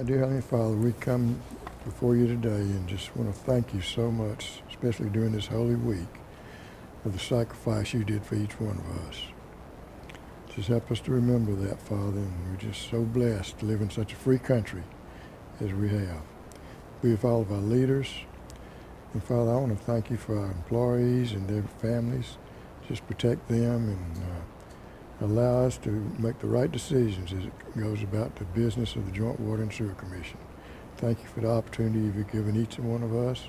Dear Heavenly Father, we come before you today and just want to thank you so much, especially during this Holy Week, for the sacrifice you did for each one of us. Just help us to remember that, Father, and we're just so blessed to live in such a free country as we have. Be with all of our leaders. And Father, I want to thank you for our employees and their families. Just protect them and allow us to make the right decisions as it goes about the business of the Joint Water and Sewer Commission. Thank you for the opportunity you've given each one of us,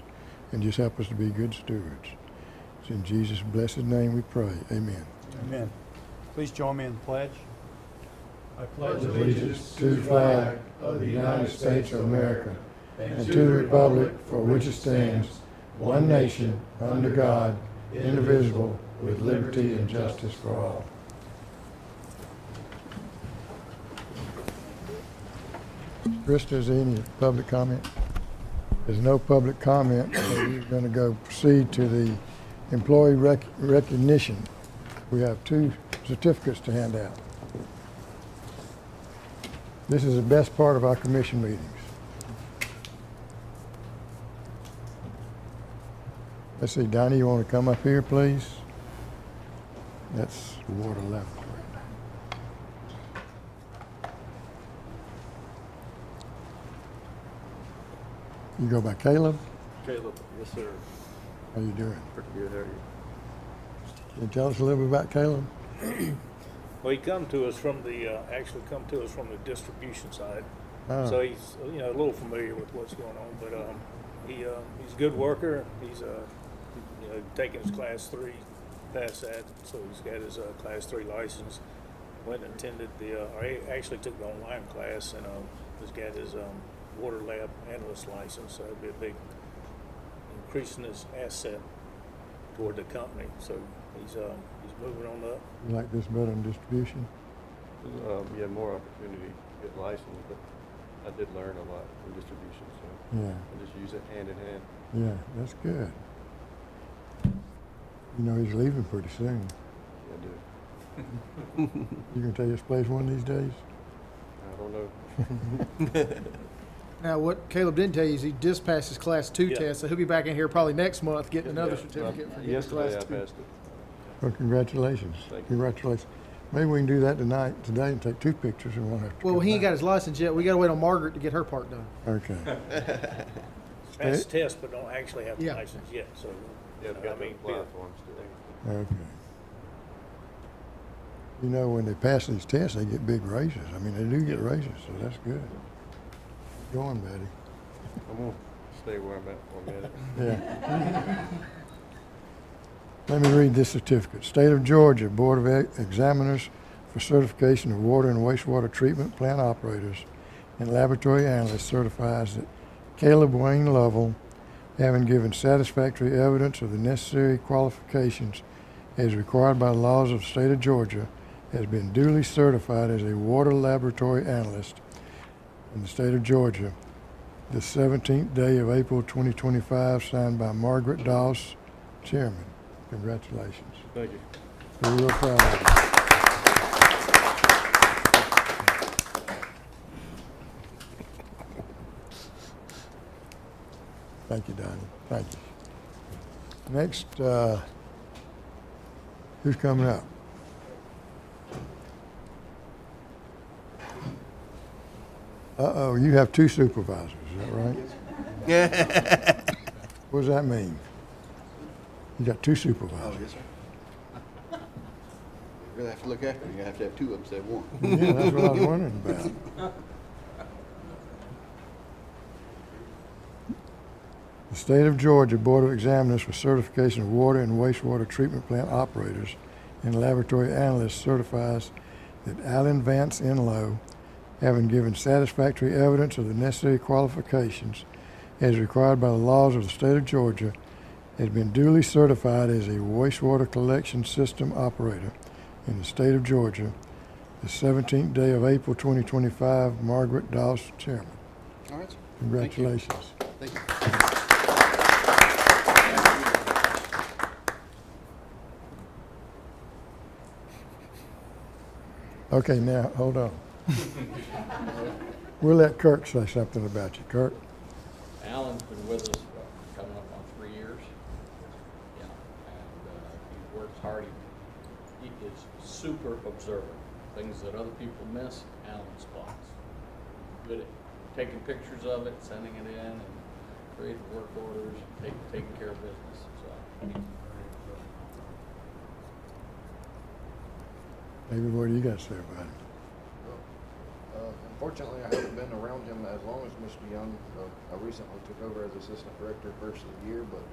and just help us to be good stewards. It's in Jesus' blessed name we pray. Amen. Amen. Please join me in the pledge. I pledge allegiance to the flag of the United States of America and to the republic for which it stands, one nation, under God, indivisible, with liberty and justice for all. Krista, is there any public comment? There's no public comment, so we're going to proceed to the employee recognition. We have 2 certificates to hand out. This is the best part of our commission meetings. Let's see, Donnie, you want to come up here, please? That's the water laboratory. You go by Caleb? Caleb, yes sir. How you doing? Pretty good, how are you? Can you tell us a little bit about Caleb? Well, he come to us from the, actually come to us from the distribution side. Oh. So he's, a little familiar with what's going on, but he's a good worker. He's, taking his class 3, passed that, so he's got his class 3 license. Went and attended or he actually took the online class and has got his water lab analyst license. So it'd be a big increase in his asset toward the company. So he's moving on up. You like this better than distribution? Yeah, more opportunity to get licensed, but I did learn a lot in distribution, so Yeah. I just use it hand in hand. Yeah, that's good. You know he's leaving pretty soon. Yeah, I do. You gonna take his place one of these days? I don't know. Now, what Caleb didn't tell you is he just passed his Class 2 Yeah. test, so he'll be back in here probably next month getting another Yeah, certificate for getting yesterday Class I 2. passed it. Well, congratulations. Thank you. Congratulations. Maybe we can do that today, and take 2 pictures and won't have to Well, come he ain't back. got his license yet. We got to wait on Margaret to get her part done. Okay. Passed the test, but don't actually have the Yeah. license yet. So, Yeah, I've got to apply for them still. Okay. You know, when they pass these tests, they get big raises. I mean, they do get raises, so that's good. Keep going, Betty. I'm going to stay where I'm at for a minute. Yeah. Let me read this certificate. State of Georgia Board of Examiners for certification of water and wastewater treatment plant operators and laboratory analysts certifies that Caleb Wayne Lovell, having given satisfactory evidence of the necessary qualifications as required by the laws of the state of Georgia, has been duly certified as a water laboratory analyst in the state of Georgia the 17th day of April 2025, signed by Margaret Doss, Chairman. Congratulations. Thank you. We're real proud of you. Thank you, Donnie. Thank you. Next, who's coming up? Uh-oh, you have 2 supervisors, is that right? What does that mean? You got 2 supervisors. Oh, yes, sir. You really have to look after them. You have to have 2 of them instead of 1. Yeah, that's what I was wondering about. The State of Georgia Board of Examiners for certification of water and wastewater treatment plant operators and laboratory analysts certifies that Alan Vance Enlow, having given satisfactory evidence of the necessary qualifications as required by the laws of the state of Georgia, has been duly certified as a wastewater collection system operator in the state of Georgia the 17th day of April 2025. Margaret Doss, Chairman. All right, sir. Congratulations. Thank you. Okay, now, hold on. We'll let Kirk say something about you. Kirk? Alan's been with us coming up on 3 years. Yeah, and he works hard. He is super observant. Things that other people miss, Alan spots. Good at taking pictures of it, sending it in, and creating work orders, taking care of business. So he's very observant. Maybe what do you got to say about him? Unfortunately, I haven't been around him as long as Mr. Young. I recently took over as assistant director first of the year, but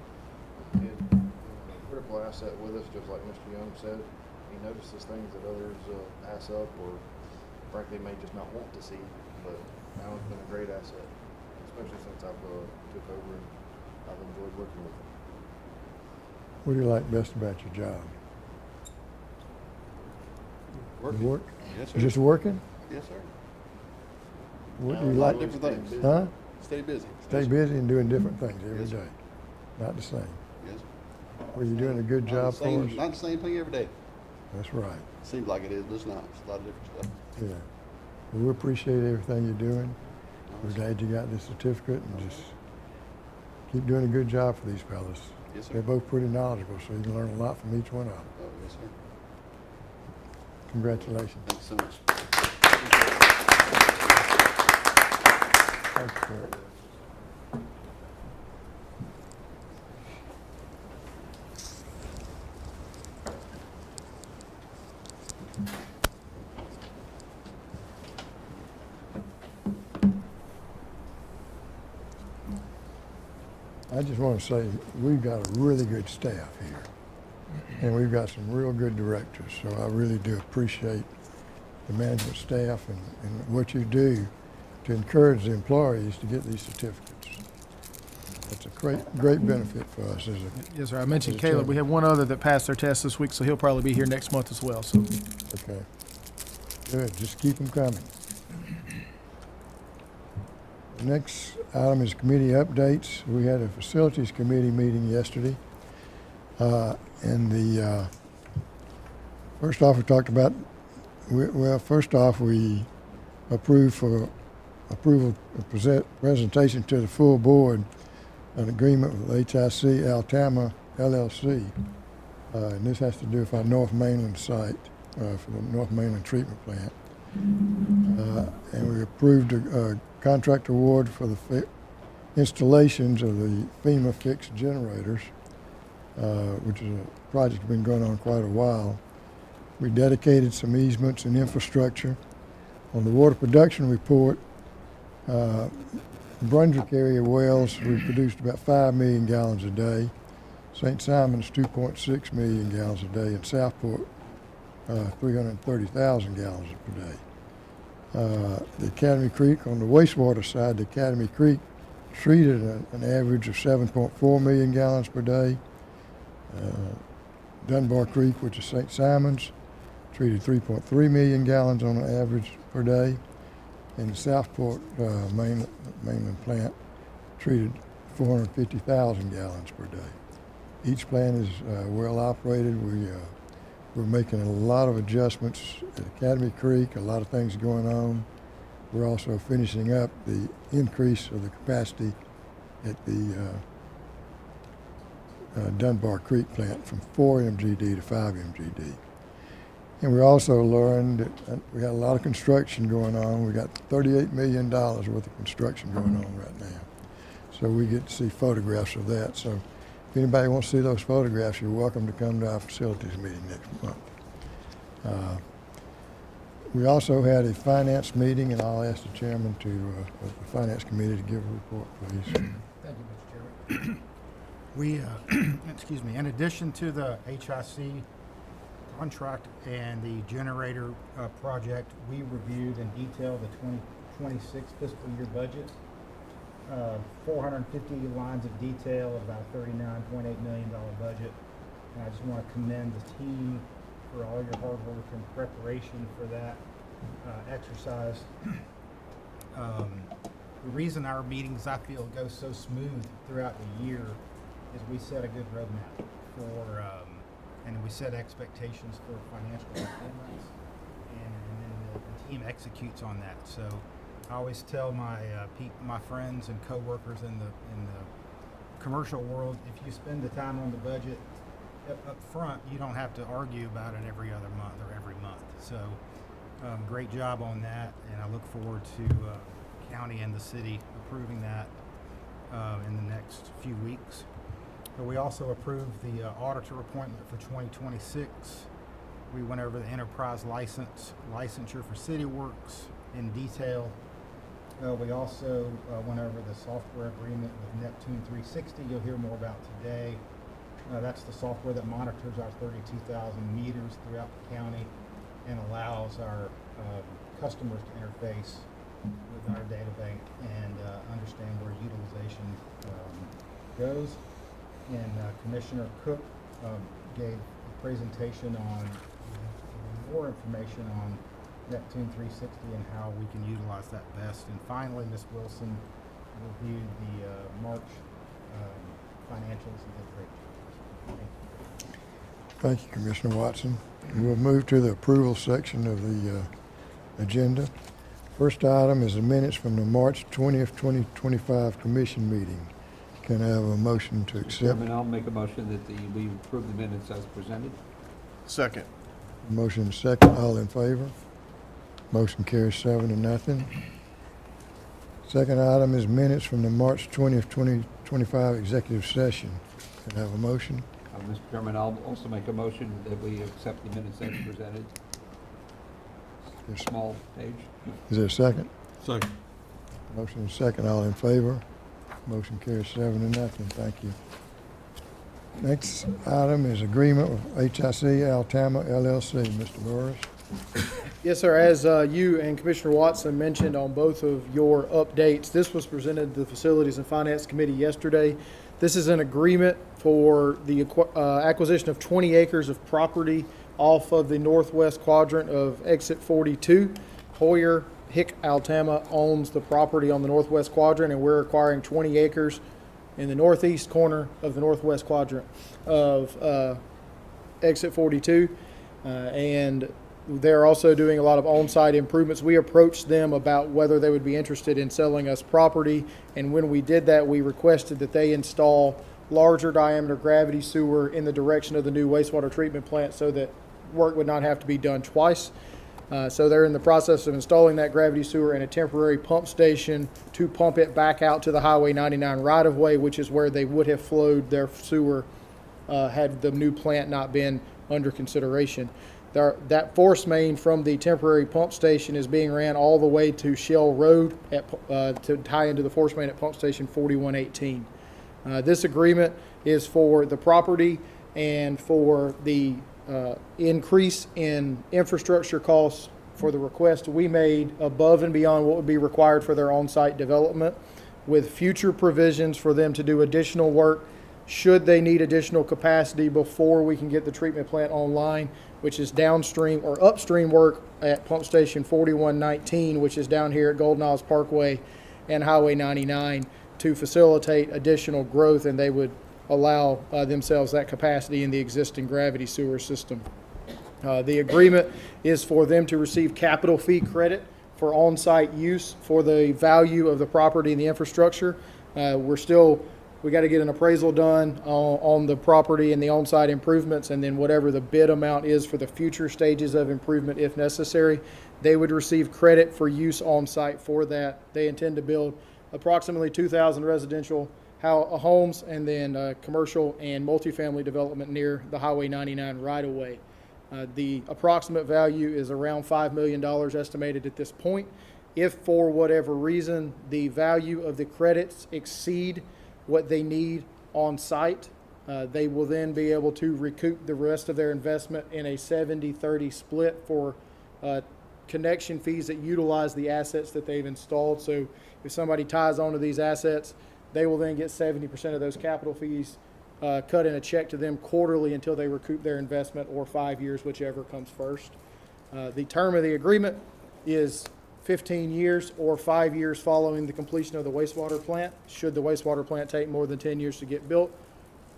he's a critical asset with us, just like Mr. Young said. He notices things that others pass up or frankly may just not want to see, but Alan's been a great asset, especially since I've took over, and I've enjoyed working with him. What do you like best about your job? Working. You work? Yes, Just working? Yes, sir. What do you like? Different things. Huh? Stay busy. Stay busy and doing different things every Yes, sir. day. Not the same. Yes. Well, you're doing a good job for us. Not the same thing every day. That's right. Seems like it is, but it's not. It's a lot of different stuff. Yeah. Well, we appreciate everything you're doing. We're glad you got this certificate and just keep doing a good job for these fellas. Yes, sir. They're both pretty knowledgeable, so you can learn a lot from each one of them. Oh, yes, sir. Congratulations. Thanks so much. Thanks, Kurt. I just want to say we've got a really good staff here, and we've got some real good directors. So I really do appreciate the management staff and what you do to encourage the employees to get these certificates. It's a great benefit for us as a Yes, sir. I mentioned As a Caleb. We chairman. have one other that passed their test this week, so he'll probably be here next month as well. So okay. Good. Just keep them coming. The next item is committee updates. We had a facilities committee meeting yesterday, and first off we talked about. First off, we approved for approval of presentation to the full board an agreement with HIC Altama LLC. And this has to do with our North Mainland site for the North Mainland treatment plant. And we approved a contract award for the installations of the FEMA fixed generators, which is a project that's been going on quite a while. We dedicated some easements and infrastructure. On the water production report, Brunswick area wells, we produced about 5 million gallons a day. St. Simon's 2.6 million gallons a day, and Southport 330,000 gallons per day. The Academy Creek, on the wastewater side, the Academy Creek treated an average of 7.4 million gallons per day. Dunbar Creek, which is St. Simon's, treated 3.3 million gallons on an average per day. And the Southport mainland plant treated 450,000 gallons per day. Each plant is well operated. We're making a lot of adjustments at Academy Creek, a lot of things going on. We're also finishing up the increase of the capacity at the Dunbar Creek plant from 4 MGD to 5 MGD. And we also learned that we got a lot of construction going on. We got $38 million worth of construction going on right now. So we get to see photographs of that. So if anybody wants to see those photographs, you're welcome to come to our facilities meeting next month. We also had a finance meeting, and I'll ask the chairman of the finance committee to give a report, please. Thank you, Mr. Chairman. We, excuse me, in addition to the HIC contract and the generator project, we reviewed in detail the 2026 fiscal year budget. 450 lines of detail, about $39.8 million budget. And I just want to commend the team for all your hard work and preparation for that exercise. The reason our meetings, I feel, go so smooth throughout the year is we set a good roadmap for, and we set expectations for financial performance, and then the team executes on that. So I always tell my friends and coworkers in the commercial world, if you spend the time on the budget up front, you don't have to argue about it every other month or every month. So great job on that, and I look forward to county and the city approving that in the next few weeks. But we also approved the auditor appointment for 2026. We went over the enterprise licensure for CityWorks in detail. We also went over the software agreement with Neptune 360. You'll hear more about today. That's the software that monitors our 32,000 meters throughout the county and allows our customers to interface with our data bank and understand where utilization goes. And Commissioner Cook gave a presentation on more information on Neptune 360 and how we can utilize that best. And finally, Ms. Wilson reviewed the March financials and did a great job. Thank you, Commissioner Watson. We'll move to the approval section of the agenda. First item is the minutes from the March 20th, 2025 commission meeting. Can I have a motion to accept? Chairman, I'll make a motion that we approve the minutes as presented. Second. Motion second, all in favor? Motion carries 7-0. Second item is minutes from the March 20th, 2025 executive session. Can I have a motion? Mr. Chairman, I'll also make a motion that we accept the minutes as presented. Small page. Is there a second? Second. Motion second, all in favor? Motion carries 7-0. Thank you. Next item is agreement with HIC Altama LLC. Mr. Burris. Yes, sir. As you and Commissioner Watson mentioned on both of your updates, this was presented to the Facilities and Finance Committee yesterday. This is an agreement for the acquisition of 20 acres of property off of the northwest quadrant of Exit 42. Hoyer Hick Altama owns the property on the northwest quadrant, and we're acquiring 20 acres in the northeast corner of the northwest quadrant of Exit 42. And they're also doing a lot of on-site improvements. We approached them about whether they would be interested in selling us property, and when we did that, we requested that they install larger diameter gravity sewer in the direction of the new wastewater treatment plant so that work would not have to be done twice. So they're in the process of installing that gravity sewer and a temporary pump station to pump it back out to the Highway 99 right-of-way, which is where they would have flowed their sewer had the new plant not been under consideration. That force main from the temporary pump station is being ran all the way to Shell Road to tie into the force main at pump station 4118. This agreement is for the property and for the increase in infrastructure costs for the request we made above and beyond what would be required for their on-site development, with future provisions for them to do additional work should they need additional capacity before we can get the treatment plant online, which is downstream or upstream work at pump station 4119, which is down here at Golden Isles Parkway and Highway 99, to facilitate additional growth, and they would allow themselves that capacity in the existing gravity sewer system. The agreement is for them to receive capital fee credit for on-site use for the value of the property and the infrastructure. We got to get an appraisal done on the property and the on-site improvements, and then whatever the bid amount is for the future stages of improvement, if necessary, they would receive credit for use on-site for that. They intend to build approximately 2,000 residential homes and then commercial and multifamily development near the Highway 99 right-of-way. The approximate value is around $5 million estimated at this point. If for whatever reason the value of the credits exceed what they need on site, they will then be able to recoup the rest of their investment in a 70-30 split for connection fees that utilize the assets that they've installed. So if somebody ties onto these assets, they will then get 70% of those capital fees cut in a check to them quarterly until they recoup their investment, or 5 years, whichever comes first. The term of the agreement is 15 years or 5 years following the completion of the wastewater plant. Should the wastewater plant take more than 10 years to get built,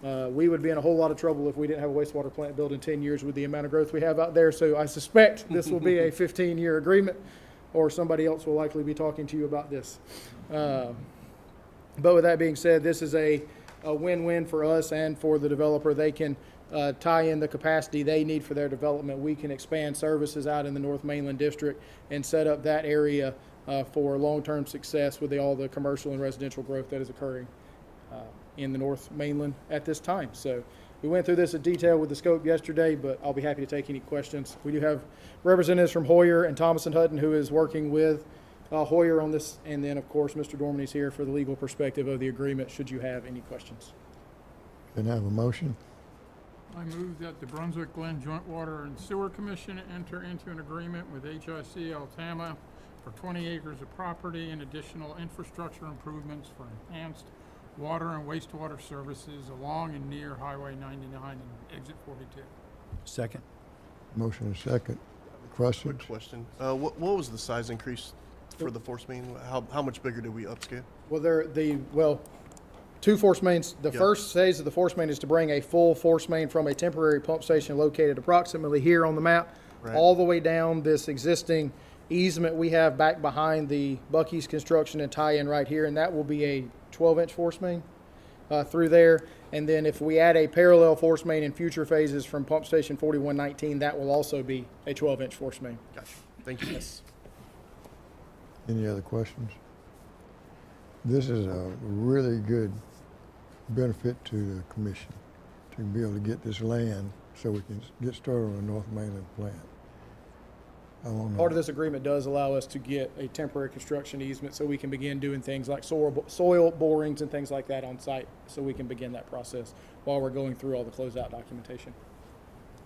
We would be in a whole lot of trouble if we didn't have a wastewater plant built in 10 years with the amount of growth we have out there. So I suspect this will be a 15-year agreement, or somebody else will likely be talking to you about this. But with that being said, this is a win-win for us and for the developer. They can tie in the capacity they need for their development. We can expand services out in the North Mainland District and set up that area for long-term success with all the commercial and residential growth that is occurring in the North Mainland at this time. So we went through this in detail with the scope yesterday, but I'll be happy to take any questions. We do have representatives from Hoyer and Thomas & Hutton who is working with Hoyer on this, and then of course Mr. Dormany's here for the legal perspective of the agreement should you have any questions. Can I have a motion? I move that the Brunswick-Glynn Joint Water and Sewer Commission enter into an agreement with HIC Altama for 20 acres of property and additional infrastructure improvements for enhanced water and wastewater services along and near Highway 99 and Exit 42. Second. Motion and second. Questions? Quick question. What was the size increase for the force main? How much bigger did we upscale? Well, two force mains. The Yep. first phase of the force main is to bring a full force main from a temporary pump station located approximately here on the map, Right. all the way down this existing easement we have back behind the Bucky's construction and tie in right here, and that will be a 12-inch force main through there. And then if we add a parallel force main in future phases from pump station 4119, that will also be a 12-inch force main. Gotcha. Thank you. Any other questions? This is a really good benefit to the commission to be able to get this land so we can get started on the North Mainland plant. Part of this agreement does allow us to get a temporary construction easement so we can begin doing things like soil borings and things like that on site, so we can begin that process while we're going through all the closeout documentation.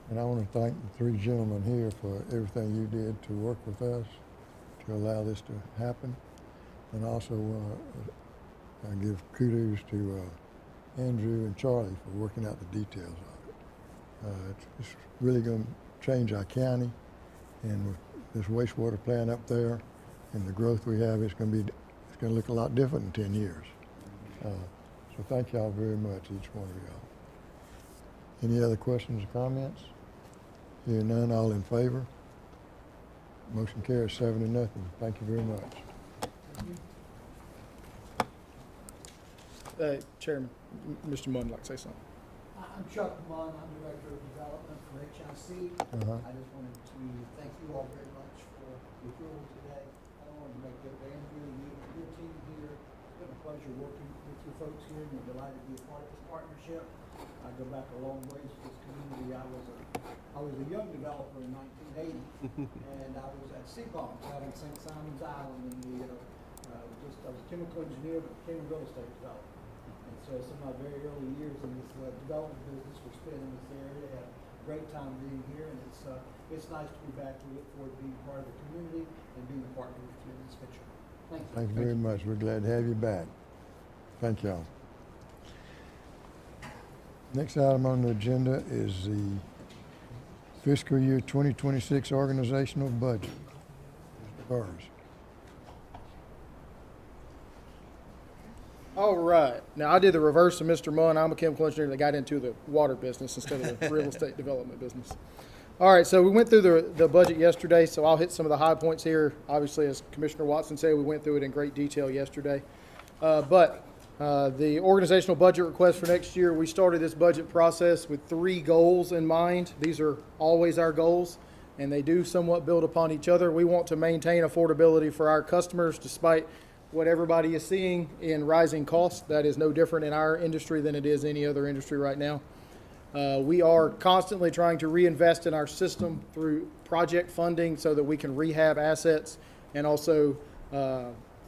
And I want to thank the three gentlemen here for everything you did to work with us to allow this to happen. And also I give kudos to Andrew and Charlie for working out the details of it. It's really going to change our county, and with this wastewater plant up there and the growth we have, it's going to look a lot different in 10 years. So thank y'all very much, each one of y'all. Any other questions or comments? Hearing none, all in favor? Motion carries 7-0. Thank you very much. Chairman, Mr. Munn would like to say something. I'm Chuck Munn. I'm Director of Development for HIC. I just wanted to thank you all very much for the approval today. I wanted to make it Andrew, you and your team here. It's been a pleasure working with you folks here, and we're delighted to be a part of this partnership. I go back a long ways to this community. I was a young developer in 1980, and I was at CPOM out in St. Simon's Island, and I was a chemical engineer, but became a real estate developer. And so some of my very early years in this development business were spent in this area. I had a great time being here, and it's nice to be back. We look forward to being part of the community and being a partner with you in this venture. Thank you. Thank you very much. We're glad to have you back. Thank y'all. Next item on the agenda is the fiscal year 2026 organizational budget. Mr. Burrs. All right. Now, I did the reverse of Mr. Munn. I'm a chemical engineer that got into the water business instead of the real estate development business. All right, so we went through the budget yesterday, so I'll hit some of the high points here. Obviously, as Commissioner Watson said, we went through it in great detail yesterday. But the organizational budget request for next year, we started this budget process with 3 goals in mind. These are always our goals, and they do somewhat build upon each other. We want to maintain affordability for our customers despite what everybody is seeing in rising costs. That is no different in our industry than it is any other industry right now. We are constantly trying to reinvest in our system through project funding so that we can rehab assets and also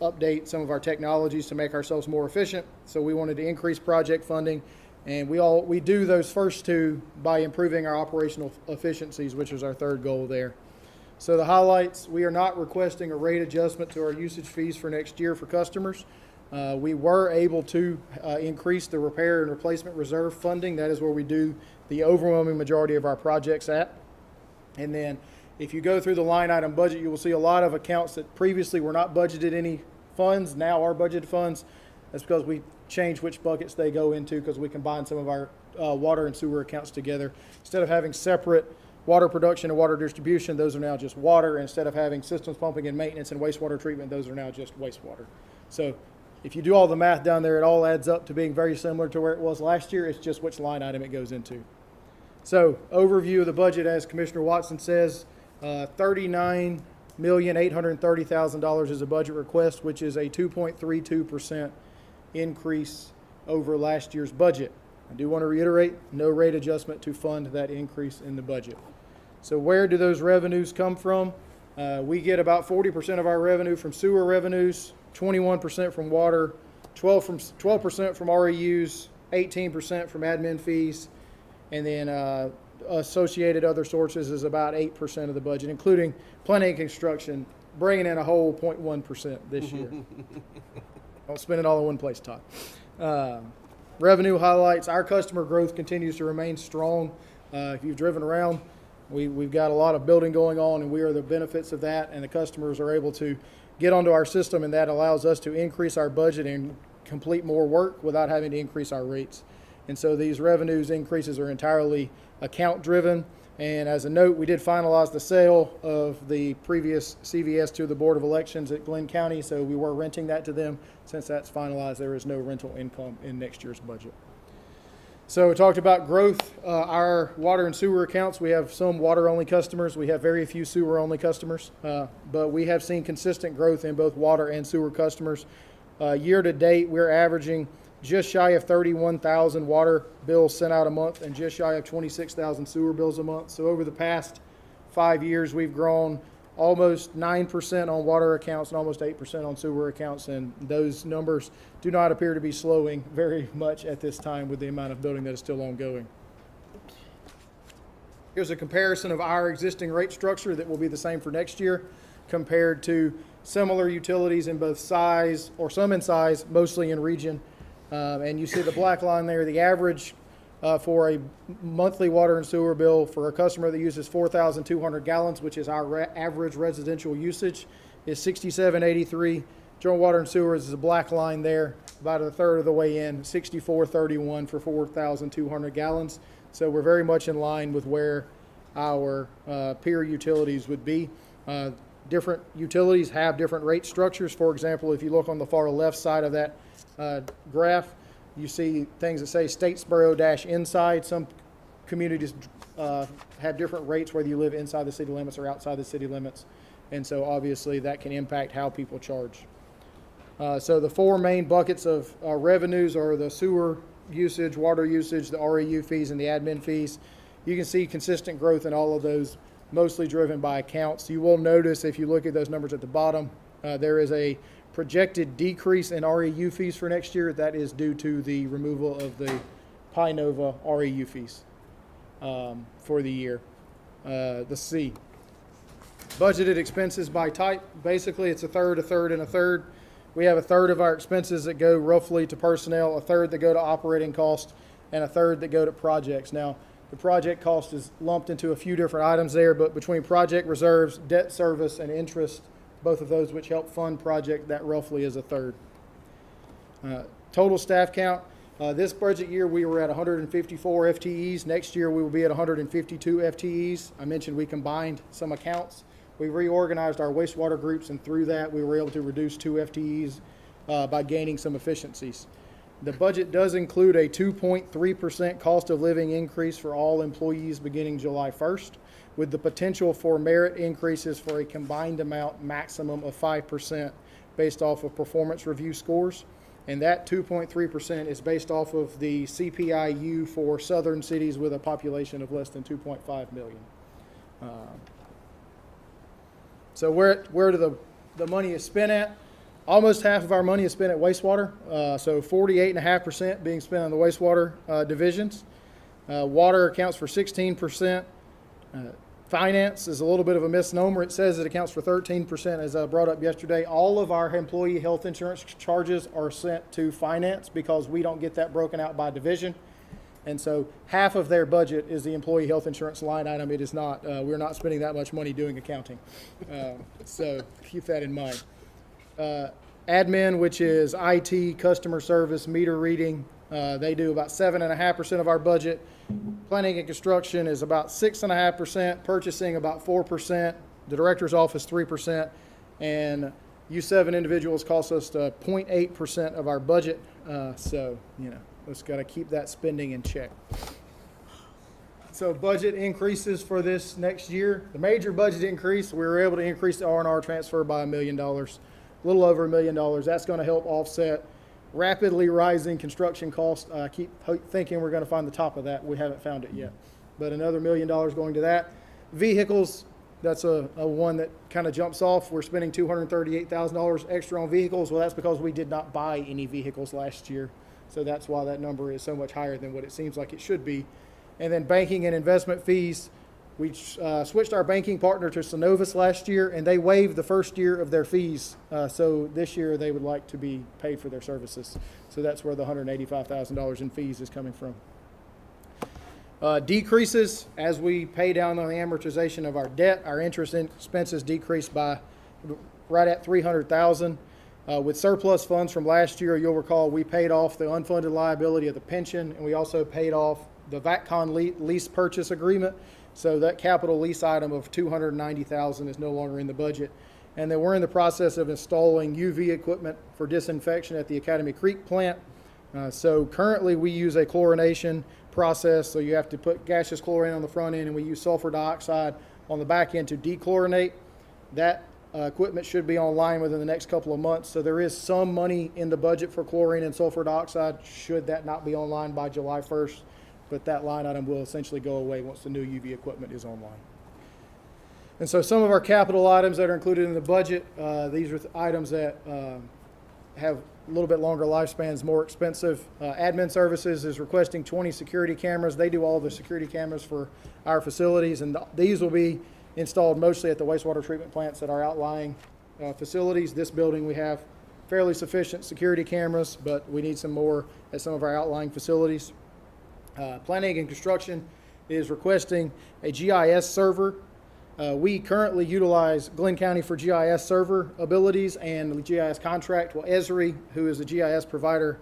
update some of our technologies to make ourselves more efficient. So we wanted to increase project funding, and we do those first 2 by improving our operational efficiencies, which is our 3rd goal there. So the highlights, we are not requesting a rate adjustment to our usage fees for next year for customers. We were able to increase the repair and replacement reserve funding. That is where we do the overwhelming majority of our projects at. And then if you go through the line item budget, you will see a lot of accounts that previously were not budgeted any funds, now are budgeted funds. That's because we change which buckets they go into because we combine some of our water and sewer accounts together. Instead of having separate water production and water distribution, those are now just water. Instead of having systems pumping and maintenance and wastewater treatment, those are now just wastewater. So if you do all the math down there, it all adds up to being very similar to where it was last year. It's just which line item it goes into. So overview of the budget, as Commissioner Watson says, $39,830,000 is a budget request, which is a 2.32% increase over last year's budget. I do want to reiterate, no rate adjustment to fund that increase in the budget. So where do those revenues come from? We get about 40% of our revenue from sewer revenues, 21% from water, 12% from REUs, 18% from admin fees, and then associated other sources is about 8% of the budget, including planning and construction, bringing in a whole 0.1% this year. Don't spend it all in one place, Todd. Revenue highlights, our customer growth continues to remain strong. If you've driven around, we've got a lot of building going on, and we are the benefits of that, and the customers are able to get onto our system, and that allows us to increase our budget and complete more work without having to increase our rates. And so these revenues increases are entirely account driven. And as a note, we did finalize the sale of the previous CVS to the Board of Elections at Glynn County, so we were renting that to them. Since that's finalized, there is no rental income in next year's budget. So we talked about growth. Our water and sewer accounts, we have some water-only customers. We have very few sewer-only customers, but we have seen consistent growth in both water and sewer customers. Year to date, we're averaging just shy of 31,000 water bills sent out a month and just shy of 26,000 sewer bills a month. So over the past 5 years, we've grown almost 9% on water accounts and almost 8% on sewer accounts, and those numbers do not appear to be slowing very much at this time with the amount of building that is still ongoing. Here's a comparison of our existing rate structure that will be the same for next year compared to similar utilities in both size, or some in size, mostly in region. And you see the black line there, the average for a monthly water and sewer bill for a customer that uses 4,200 gallons, which is our average residential usage, is $67.83. Joint water and sewers is a black line there, about a third of the way in, $64.31 for 4,200 gallons. So we're very much in line with where our peer utilities would be. Different utilities have different rate structures. For example, if you look on the far left side of that graph, you see things that say Statesboro-inside. Some communities have different rates whether you live inside the city limits or outside the city limits. And so obviously that can impact how people charge. So the four main buckets of revenues are the sewer usage, water usage, the REU fees, and the admin fees. You can see consistent growth in all of those, mostly driven by accounts. You will notice if you look at those numbers at the bottom, there is a projected decrease in REU fees for next year. That is due to the removal of the Pi Nova REU fees for the year. The C. Budgeted expenses by type. Basically, it's a third, and a third. We have a third of our expenses that go roughly to personnel, a third that go to operating costs, and a third that go to projects. Now, the project cost is lumped into a few different items there, but between project reserves, debt service, and interest, both of those which help fund project, that roughly is a third. Total staff count. This budget year, we were at 154 FTEs. Next year, we will be at 152 FTEs. I mentioned we combined some accounts. We reorganized our wastewater groups, and through that, we were able to reduce 2 FTEs by gaining some efficiencies. The budget does include a 2.3% cost of living increase for all employees beginning July 1st, with the potential for merit increases for a combined amount maximum of 5% based off of performance review scores. And that 2.3% is based off of the CPIU for southern cities with a population of less than 2.5 million. So where do the money is spent at? Almost half of our money is spent at wastewater, so 48.5% being spent on the wastewater divisions. Water accounts for 16%. Finance is a little bit of a misnomer. It says it accounts for 13%, as I brought up yesterday. All of our employee health insurance charges are sent to finance because we don't get that broken out by division. And so half of their budget is the employee health insurance line item. It is not, we're not spending that much money doing accounting. So keep that in mind. Admin, which is IT, customer service, meter reading, They do about 7.5% of our budget. Planning and construction is about 6.5%, purchasing about 4%, the director's office 3%, and you 7 individuals cost us 0.8% of our budget. So, you know, let's got to keep that spending in check. So budget increases for this next year. The major budget increase, we were able to increase the R&R transfer by $1 million, a little over $1 million. That's going to help offset rapidly rising construction costs. I keep thinking we're going to find the top of that. We haven't found it yet. But another $1 million going to that. Vehicles, that's a one that kind of jumps off. We're spending $238,000 extra on vehicles. Well, that's because we did not buy any vehicles last year. So that's why that number is so much higher than what it seems like it should be. And then banking and investment fees. We switched our banking partner to Synovus last year, and they waived the first year of their fees. So this year they would like to be paid for their services. So that's where the $185,000 in fees is coming from. Decreases as we pay down on the amortization of our debt. Our interest expenses decreased by right at $300,000. With surplus funds from last year, you'll recall we paid off the unfunded liability of the pension, and we also paid off the VATCON lease purchase agreement. So that capital lease item of $290,000 is no longer in the budget. And then we're in the process of installing UV equipment for disinfection at the Academy Creek plant. So currently we use a chlorination process. So you have to put gaseous chlorine on the front end, and we use sulfur dioxide on the back end to dechlorinate. That equipment should be online within the next couple of months. So there is some money in the budget for chlorine and sulfur dioxide should that not be online by July 1st. But that line item will essentially go away once the new UV equipment is online. And so some of our capital items that are included in the budget, these are items that have a little bit longer lifespans, more expensive. Admin Services is requesting 20 security cameras. They do all the security cameras for our facilities, and these will be installed mostly at the wastewater treatment plants at our outlying facilities. This building we have fairly sufficient security cameras, but we need some more at some of our outlying facilities. Planning and Construction is requesting a GIS server. We currently utilize Glynn County for GIS server abilities and the GIS contract. Well, Esri, who is a GIS provider,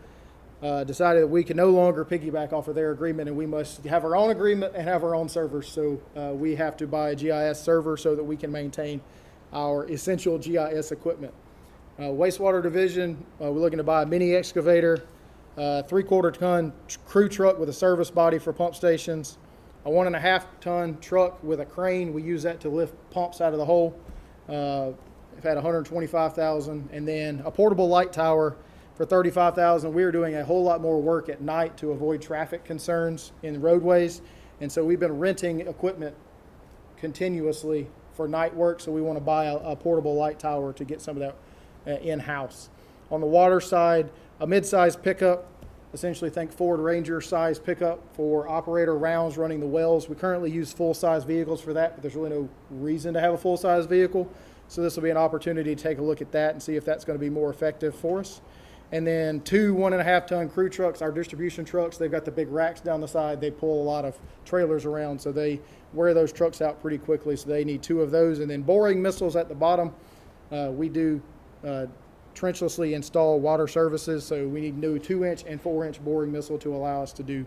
decided that we can no longer piggyback off of their agreement, and we must have our own agreement and have our own servers. So we have to buy a GIS server so that we can maintain our essential GIS equipment. Wastewater Division, we're looking to buy a mini excavator, 3/4 ton crew truck with a service body for pump stations, a 1.5 ton truck with a crane. We use that to lift pumps out of the hole. We've had $125,000, and then a portable light tower for $35,000. We are doing a whole lot more work at night to avoid traffic concerns in roadways, and so we've been renting equipment continuously for night work. So we want to buy a portable light tower to get some of that in-house. On the water side, a mid-size pickup, essentially think Ford Ranger size pickup for operator rounds running the wells. We currently use full-size vehicles for that, but there's really no reason to have a full-size vehicle. So this will be an opportunity to take a look at that and see if that's going to be more effective for us. And then 2 1.5 ton crew trucks, our distribution trucks. They've got the big racks down the side. They pull a lot of trailers around, so they wear those trucks out pretty quickly. So they need 2 of those. And then boring missiles at the bottom. We do trenchlessly install water services, so we need new 2-inch and 4-inch boring missile to allow us to do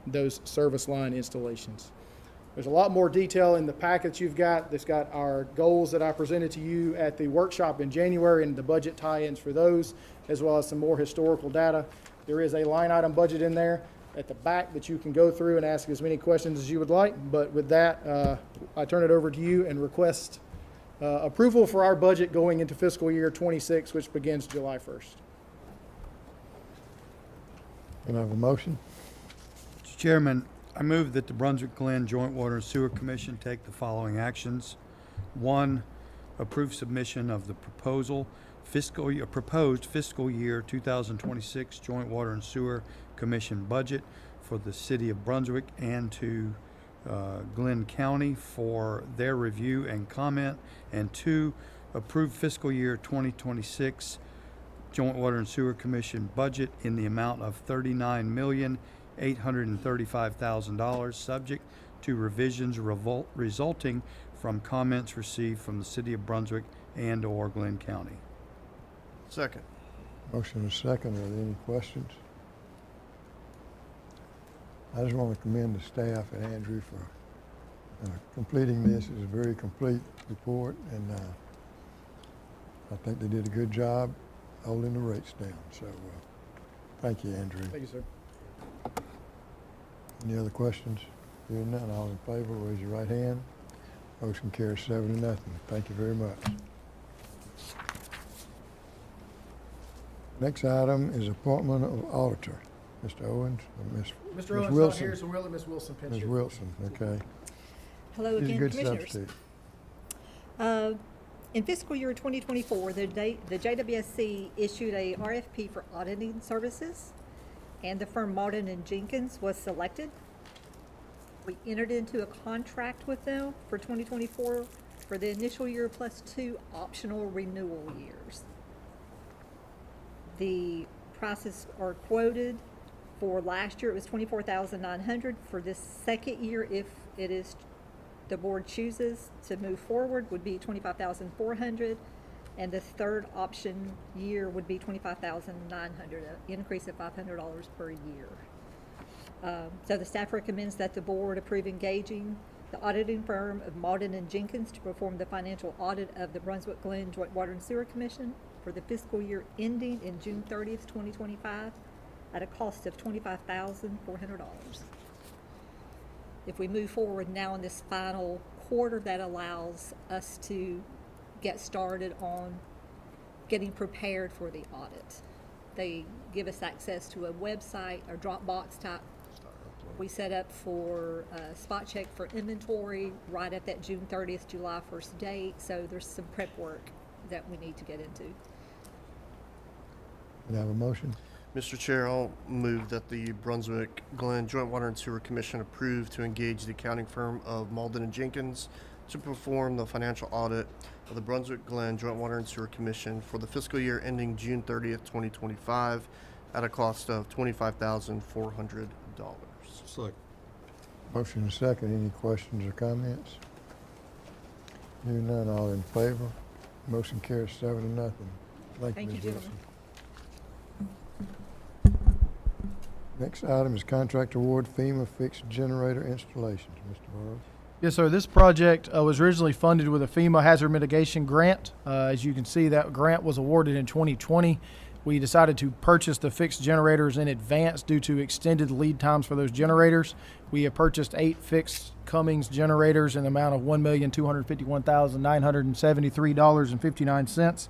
those service line installations. There's a lot more detail in the package you've got. That's got our goals that I presented to you at the workshop in January and the budget tie-ins for those, as well as some more historical data. There is a line item budget in there at the back that you can go through and ask as many questions as you would like. But with that, I turn it over to you and request approval for our budget going into fiscal year 26, which begins July 1st. Can I have a motion? Mr. Chairman, I move that the Brunswick-Glynn Joint Water and Sewer Commission take the following actions. 1, approve submission of the proposed fiscal year 2026 Joint Water and Sewer Commission budget for the City of Brunswick and to Glynn County for their review and comment. And 2, approve fiscal year 2026 Joint Water and Sewer Commission budget in the amount of $39,835,000, subject to revisions resulting from comments received from the City of Brunswick and/or Glynn County. Second. Motion is second. Are there any questions? I just want to commend the staff and Andrew for completing this. It's a very complete report, and I think they did a good job holding the rates down. So thank you, Andrew. Thank you, sir. Any other questions? Hearing none, all in favor, raise your right hand. Motion carries 7-0. Thank you very much. Next item is appointment of auditor. Mr. Owens, or Mr. Ms. Owens not Wilson. here, so we'll let Ms. Wilson pinch Ms. hit. Wilson, okay. Hello She's a again, good Commissioners. substitute. In fiscal year 2024, the JWSC issued a RFP for auditing services, and the firm Martin and Jenkins was selected. We entered into a contract with them for 2024 for the initial year plus 2 optional renewal years. The prices are quoted. For last year, it was $24,900. For this second year, if it is the board chooses to move forward, would be $25,400, and the third option year would be $25,900, an increase of $500 per year. So the staff recommends that the board approve engaging the auditing firm of Martin and Jenkins to perform the financial audit of the Brunswick-Glynn Joint Water and Sewer Commission for the fiscal year ending in June 30th, 2025, at a cost of $25,400. If we move forward now in this final quarter, that allows us to get started on getting prepared for the audit. They give us access to a website, or Dropbox type. We set up for spot check for inventory right at that June 30th, July 1st date. So there's some prep work that we need to get into. Can I have a motion? Mr. Chair, I'll move that the Brunswick-Glynn Joint Water and Sewer Commission approve to engage the accounting firm of Malden and Jenkins to perform the financial audit of the Brunswick-Glynn Joint Water and Sewer Commission for the fiscal year ending June 30th, 2025, at a cost of $25,400. Second. Motion and second. Any questions or comments? Hearing none, all in favor? Motion carries 7-0. Thank you, Thank you, Ms. gentlemen. Wilson. Next item is contract award FEMA fixed generator installations. Mr. Burrows. Yes, sir. This project was originally funded with a FEMA hazard mitigation grant. As you can see, that grant was awarded in 2020. We decided to purchase the fixed generators in advance due to extended lead times for those generators. We have purchased 8 fixed Cummins generators in the amount of $1,251,973.59.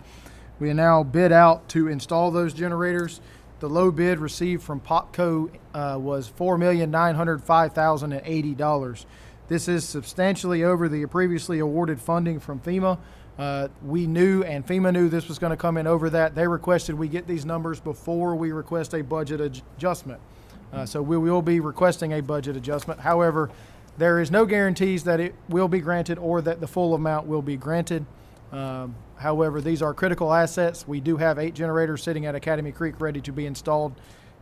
We are now bid out to install those generators. The low bid received from Popco was $4,905,080. This is substantially over the previously awarded funding from FEMA. We knew, and FEMA knew, this was going to come in over that. They requested we get these numbers before we request a budget adjustment. So we will be requesting a budget adjustment. However, there is no guarantees that it will be granted or that the full amount will be granted. However, these are critical assets. We do have 8 generators sitting at Academy Creek ready to be installed.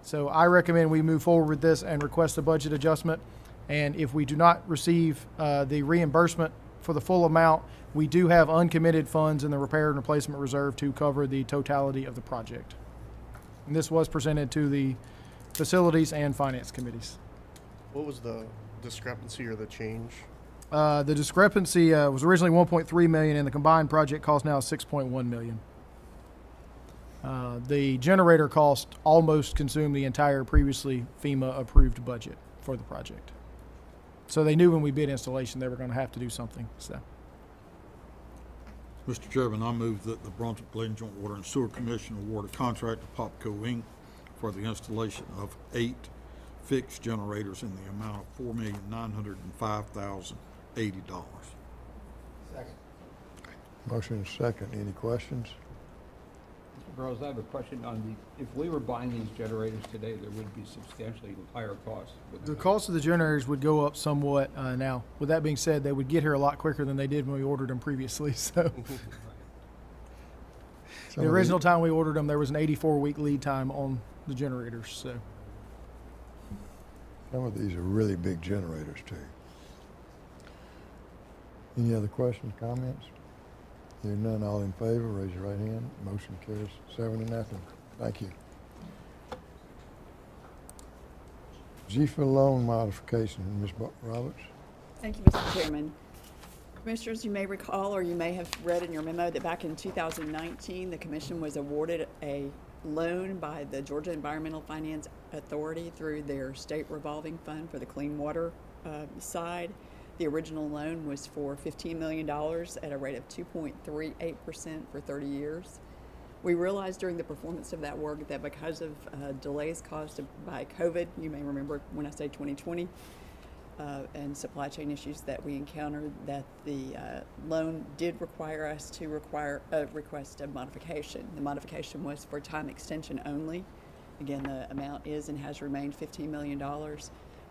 So I recommend we move forward with this and request a budget adjustment. And if we do not receive the reimbursement for the full amount, we do have uncommitted funds in the repair and replacement reserve to cover the totality of the project. And this was presented to the facilities and finance committees. What was the discrepancy or the change? The discrepancy was originally $1.3 million, and the combined project cost now is $6.1 million. The generator cost almost consumed the entire previously FEMA approved budget for the project. So they knew when we bid installation they were going to have to do something. So, Mr. Chairman, I move that the Brunswick-Glynn Joint Water and Sewer Commission award a contract to Popco Inc. for the installation of 8 fixed generators in the amount of $4,905,080. Second. Motion and second. Any questions? Mr. Burrows, I have a question on the, if we were buying these generators today, there would be substantially higher costs. the cost of the generators would go up somewhat now. With that being said, they would get here a lot quicker than they did when we ordered them previously. So the original time we ordered them, there was an 84-week lead time on the generators. So Some of these are really big generators too. Any other questions, comments? Hearing none, all in favor, raise your right hand. Motion carries 7-0. Thank you. GFA loan modification, Ms. Roberts. Thank you, Mr. Chairman. Commissioners, you may recall, or you may have read in your memo, that back in 2019, the Commission was awarded a loan by the Georgia Environmental Finance Authority through their state revolving fund for the clean water side. The original loan was for $15 million at a rate of 2.38% for 30 years. We realized during the performance of that work that because of delays caused by COVID, you may remember when I say 2020, and supply chain issues that we encountered, that the loan did require us to request a modification. The modification was for time extension only. Again, the amount is and has remained $15 million.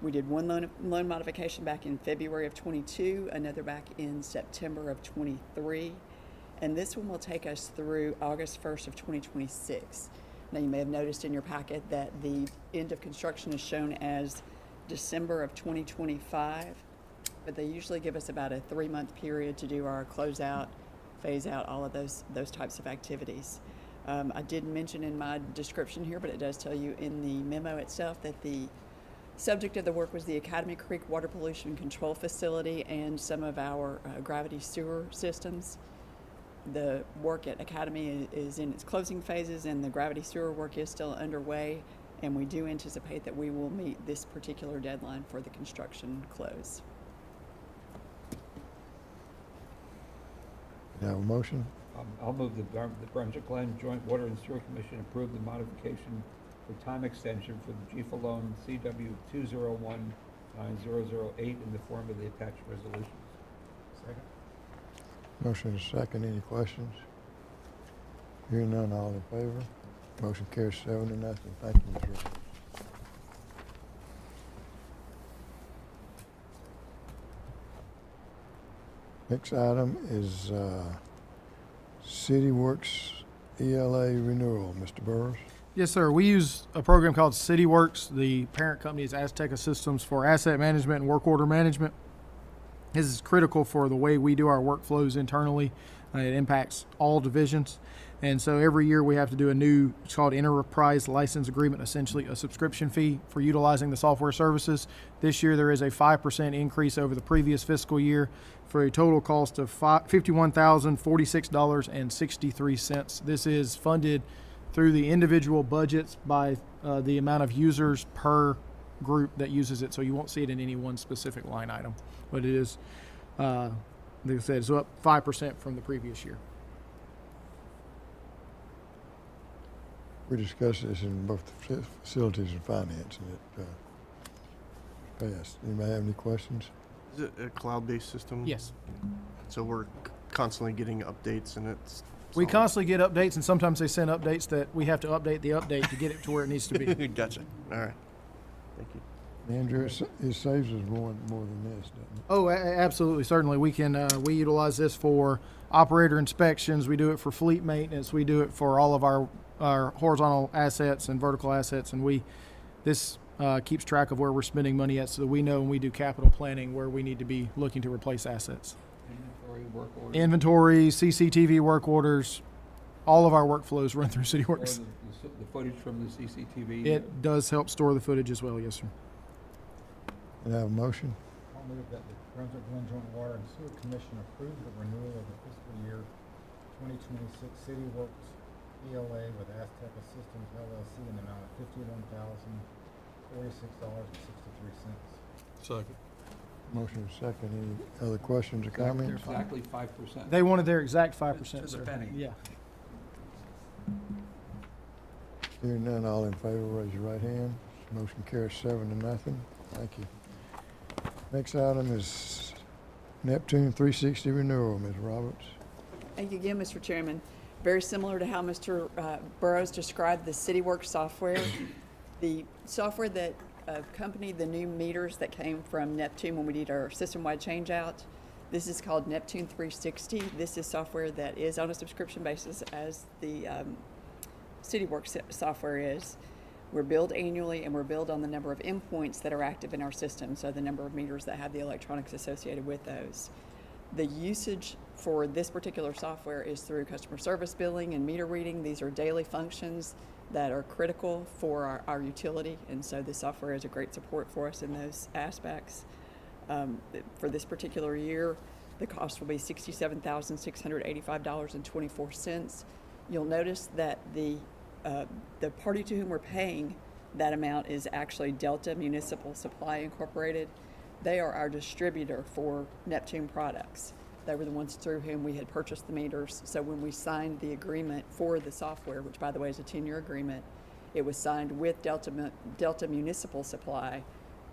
We did one loan modification back in February of 22, another back in September of 23, and this one will take us through August 1st of 2026. Now, you may have noticed in your packet that the end of construction is shown as December of 2025, but they usually give us about a 3-month period to do our closeout, phase out, all of those types of activities. I did mention in my description here, but it does tell you in the memo itself that the subject of the work was the Academy Creek Water Pollution Control Facility and some of our gravity sewer systems. The work at Academy is in its closing phases, and the gravity sewer work is still underway, and we do anticipate that we will meet this particular deadline for the construction close. Have a motion? I'll move the Brunswick-Glynn Joint Water and Sewer Commission approve the modification for time extension for the GFA loan CW 2019008 in the form of the attached resolutions. Second. Motion is second. Any questions? Hearing none, all in favor? Motion carries 7-0. Thank you, Ms. Roberts. Next item is City Works ELA renewal. Mr. Burrows. Yes, sir. We use a program called CityWorks. The parent company is Azteca Systems for asset management and work order management. This is critical for the way we do our workflows internally. It impacts all divisions. And so every year we have to do a new, it's called enterprise license agreement, essentially a subscription fee for utilizing the software services. This year there is a 5% increase over the previous fiscal year for a total cost of $51,046.63. This is funded through the individual budgets by the amount of users per group that uses it. So you won't see it in any one specific line item, but it is, like I said, it's up 5% from the previous year. We discussed this in both the facilities and finance, and it passed. Anybody have any questions? Is it a cloud-based system? Yes. So we're constantly getting updates, and it's We constantly get updates, and sometimes they send updates that we have to update the update to get it to where it needs to be. Gotcha. All right. Thank you. Andrew, it saves us more than this, doesn't it? Oh, absolutely, certainly. We can we utilize this for operator inspections. We do it for fleet maintenance. We do it for all of our horizontal assets and vertical assets, and this keeps track of where we're spending money at, so that we know when we do capital planning where we need to be looking to replace assets. Inventory, work orders. Inventory, CCTV work orders, all of our workflows run through CityWorks. Or the footage from the CCTV. It does help store the footage as well, yes, sir. And have a motion? I'll move that the Brunswick-Glynn Joint Water and Sewer Commission approve the renewal of the fiscal year 2026 CityWorks ELA with Azteca Systems LLC in the amount of $51,046.63. Second. Motion is second. Any other questions or comments? Exactly 5%. They wanted their exact 5%. Just a sir. penny. Yeah. Hearing none, all in favor, raise your right hand. Motion carries 7-0. Thank you. Next item is Neptune 360 renewal. Ms. Roberts. Thank you again, Mr. Chairman. Very similar to how Mr. Burrows described the CityWorks software. The software that accompanied the new meters that came from Neptune when we did our system-wide change-out, this is called Neptune 360. This is software that is on a subscription basis as the CityWorks software is. We're billed annually, and we're billed on the number of endpoints that are active in our system, so the number of meters that have the electronics associated with those. The usage for this particular software is through customer service billing and meter reading. These are daily functions. that are critical for our utility, and so the software is a great support for us in those aspects. For this particular year, the cost will be $67,685.24. You'll notice that the party to whom we're paying that amount is actually Delta Municipal Supply Incorporated. They are our distributor for Neptune products. They were the ones through whom we had purchased the meters. So when we signed the agreement for the software, which by the way is a 10-year agreement, it was signed with Delta Municipal Supply,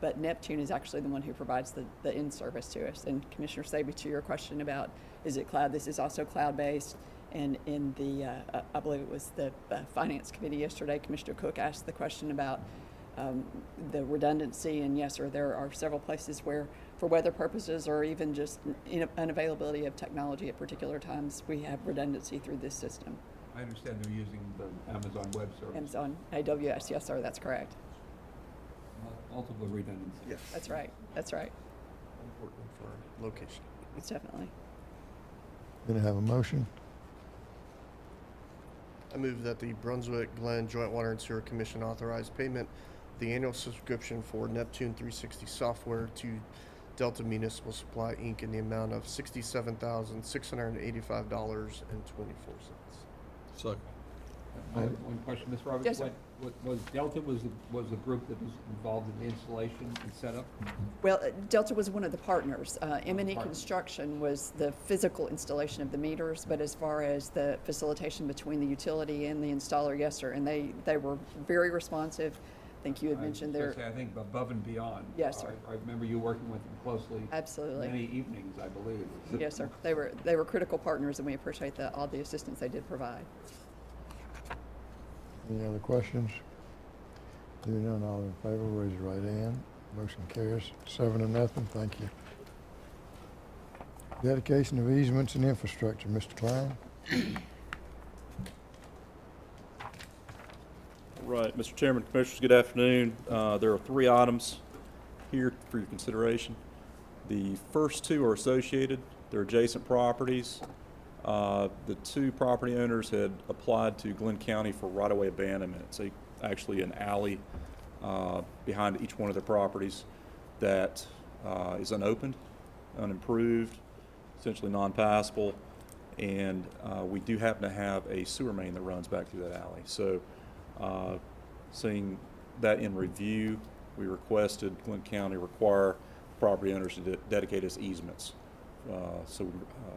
but Neptune is actually the one who provides the in-service to us. And Commissioner Saby, to your question about is it cloud, this is also cloud-based. And in the, I believe it was the Finance Committee yesterday, Commissioner Cook asked the question about the redundancy, and yes, sir, there are several places where, for weather purposes or even just unavailability of technology at particular times, we have redundancy through this system. I understand they're using the Amazon Web Service. Amazon AWS, yes, sir, that's correct. Multiple redundancy. Yes. That's right, that's right. Important for location. It's definitely. Gonna have a motion? I move that the Brunswick-Glynn Joint Water and Sewer Commission authorize payment of the annual subscription for Neptune 360 software to Delta Municipal Supply, Inc. in the amount of $67,685.24. Second. I have one question, Ms. Roberts. Yes, sir. What was Delta was the group that was involved in the installation and setup? Well, Delta was one of the partners. M&E Partner. Construction was the physical installation of the meters, but as far as the facilitation between the utility and the installer, yes, sir, and they were very responsive. I think you had mentioned I was their. gonna say, I think above and beyond. Yes, sir. I remember you working with them closely. Absolutely. Many evenings, I believe. Yes, sir. They were critical partners, and we appreciate all the assistance they did provide. Any other questions? Hearing none, all in favor, raise your right hand. Motion carries 7-0. Thank you. Dedication of easements and infrastructure, Mr. Klein. Right, Mr. Chairman, Commissioners, good afternoon. There are 3 items here for your consideration. The first 2 are associated. They're adjacent properties. The 2 property owners had applied to Glynn County for right-of-way abandonment. It's actually an alley behind each one of their properties that is unopened, unimproved, essentially non-passable, and we do happen to have a sewer main that runs back through that alley. So seeing that in review, we requested Glynn County require property owners to dedicate us easements so we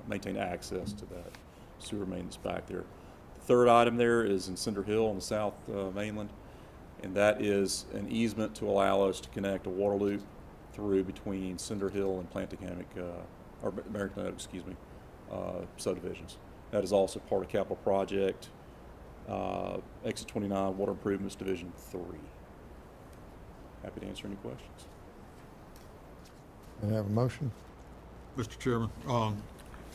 maintain access to that sewer main that's back there. The third item there is in Cinder Hill on the south mainland, and that is an easement to allow us to connect a water loop through between Cinder Hill and Plantagenet, or Barrington Oaks, excuse me, subdivisions. That is also part of capital project Exit 29 Water Improvements Division 3. Happy to answer any questions. Can I have a motion? Mr. Chairman,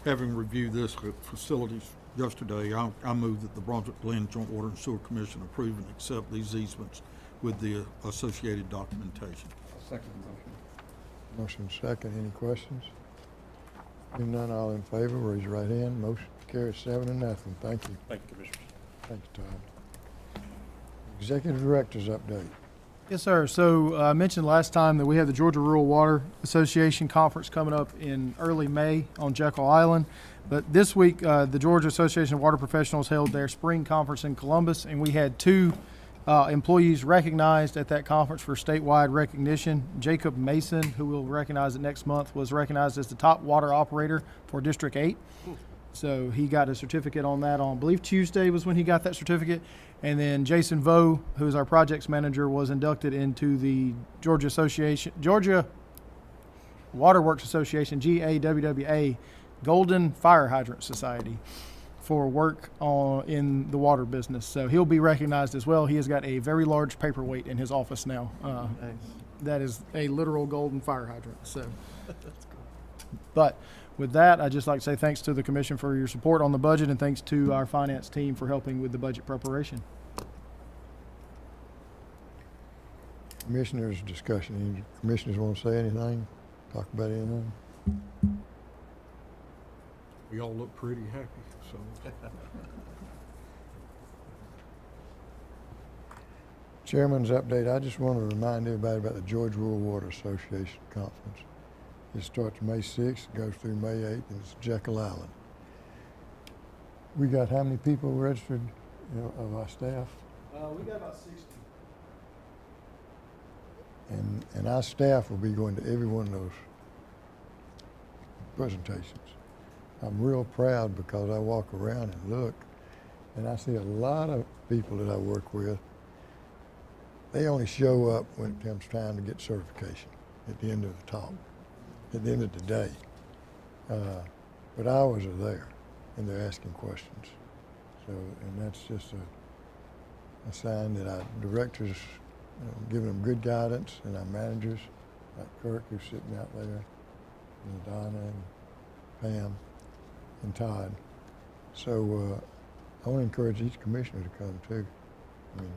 having reviewed this with facilities yesterday, I move that the Brunswick-Glynn Joint Water and Sewer Commission approve and accept these easements with the associated documentation. I'll second the motion. Motion second. Any questions? Hearing none, all in favor, raise your right hand. Motion carries 7-0. Thank you. Thank you, Commissioners. Thank you, Todd. Executive Director's update. Yes, sir. So I mentioned last time that we have the Georgia Rural Water Association Conference coming up in early May on Jekyll Island. But this week, the Georgia Association of Water Professionals held their spring conference in Columbus, and we had 2 employees recognized at that conference for statewide recognition. Jacob Mason, who we'll recognize it next month, was recognized as the top water operator for District 8. So he got a certificate on that on, I believe, Tuesday was when he got that certificate. And then Jason Vo, who is our projects manager, was inducted into the Georgia Waterworks Association, GAWWA, Golden Fire Hydrant Society, for work in the water business. So he'll be recognized as well. He has got a very large paperweight in his office now. Nice. That is a literal golden fire hydrant. So, that's cool. But with that, I'd just like to say thanks to the Commission for your support on the budget, and thanks to our finance team for helping with the budget preparation. Commissioners' discussion. Any commissioners want to say anything? Talk about anything? We all look pretty happy, so. Chairman's update, I just want to remind everybody about the Georgia Rural Water Association Conference. It starts May 6th, goes through May 8th, and it's Jekyll Island. We got how many people registered, of our staff? We got about 60. And our staff will be going to every one of those presentations. I'm real proud because I walk around and look, and I see a lot of people that I work with. They only show up when it comes time to get certification at the end of the talk, at the end of the day. But hours are there, and they're asking questions. So, and that's just a sign that our directors giving them good guidance, and our managers, like Kirk, who's sitting out there, and Donna and Pam and Todd. So I want to encourage each commissioner to come too. I mean,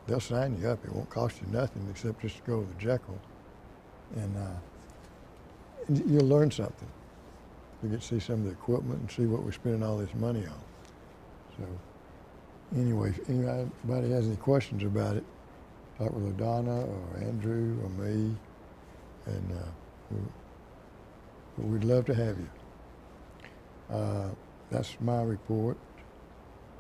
they'll sign you up. It won't cost you nothing except just to go to the Jekyll, and you'll learn something. You get to see some of the equipment and see what we're spending all this money on. So anyway, if anybody has any questions about it, talk with Donna or Andrew or me, and we'd love to have you. That's my report.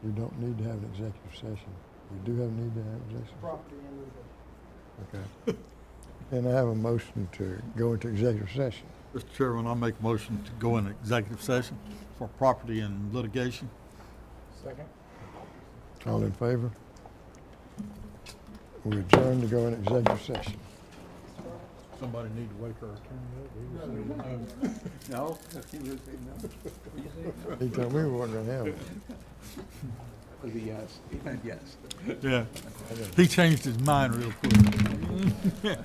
We don't need to have an executive session. We do have a need to have an executive Property and litigation. Okay. And I have a motion to go into executive session. Mr. Chairman, I make a motion to go into executive session for property and litigation. Second. All in favor? We adjourn to go into executive session. Somebody need to wake our attorney up. No, he was saying no. What you say? No. He told me we weren't gonna have it. Was a yes. He meant yes. Yeah, he changed his mind real quick.